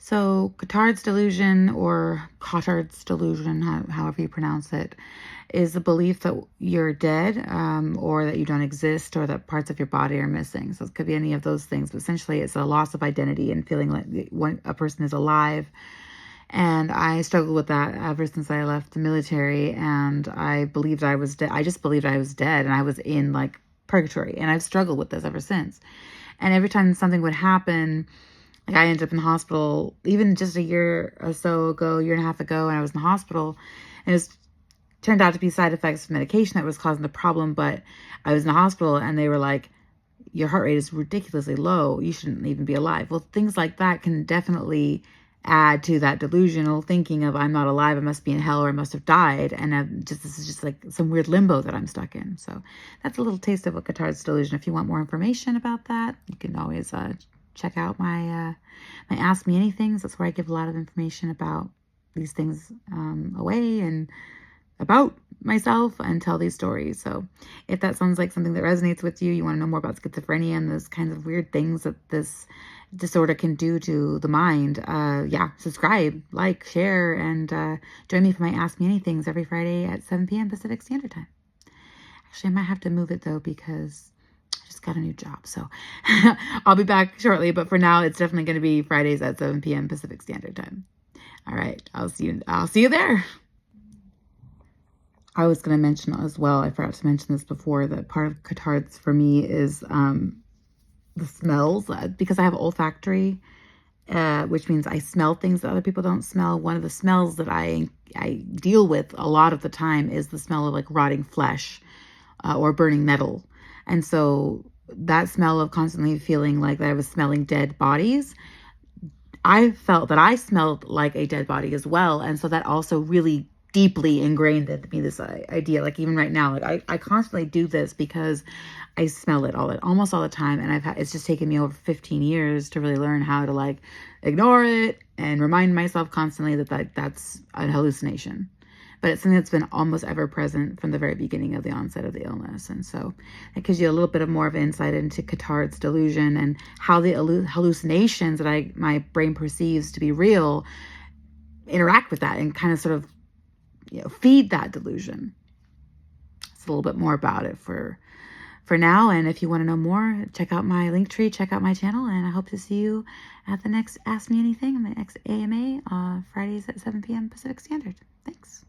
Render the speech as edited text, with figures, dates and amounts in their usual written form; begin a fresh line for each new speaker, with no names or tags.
So Cotard's delusion, or Cotard's delusion, however you pronounce it, is the belief that you're dead, or that you don't exist, or that parts of your body are missing. So it could be any of those things, but essentially it's a loss of identity and feeling like when a person is alive. And I struggled with that ever since I left the military, and I believed I was dead. I just believed I was dead, and I was in like purgatory, and I've struggled with this ever since. And every time something would happen, like I ended up in the hospital, even just a year or so ago, year and a half ago, and I was in the hospital, and it turned out to be side effects of medication that was causing the problem. But I was in the hospital, and they were like, your heart rate is ridiculously low. You shouldn't even be alive. Well, things like that can definitely add to that delusional thinking of I'm not alive, I must be in hell, or I must have died. And this is just like some weird limbo that I'm stuck in. So that's a little taste of a Cotard's delusion. If you want more information about that, you can always check out my Ask Me Anythings. That's where I give a lot of information about these things away and about myself and tell these stories. So if that sounds like something that resonates with you, you want to know more about schizophrenia and those kinds of weird things that this disorder can do to the mind, yeah, subscribe, like, share, and join me for my Ask Me Anythings every Friday at 7 p.m. Pacific Standard Time. Actually, I might have to move it though, because I just got a new job. So I'll be back shortly, but for now, it's definitely going to be Fridays at 7 p.m. Pacific Standard Time. All right, I'll see you there. I was going to mention as well, I forgot to mention this before, that part of Cotard's for me is the smells, because I have olfactory, which means I smell things that other people don't smell. One of the smells that I deal with a lot of the time is the smell of like rotting flesh or burning metal. And so that smell of constantly feeling like that I was smelling dead bodies, I felt that I smelled like a dead body as well. And so that also really deeply ingrained into me this idea. Like even right now, like I constantly do this because I smell it almost all the time. And it's just taken me over 15 years to really learn how to like ignore it and remind myself constantly that that's a hallucination. But it's something that's been almost ever present from the very beginning of the onset of the illness. And so it gives you a little bit of more of insight into Cotard's delusion and how the hallucinations that my brain perceives to be real interact with that and kind of sort of, feed that delusion. It's a little bit more about it for now. And if you want to know more, check out my link tree, check out my channel, and I hope to see you at the next Ask Me Anything, the next AMA, Fridays at 7 p.m. Pacific Standard. Thanks.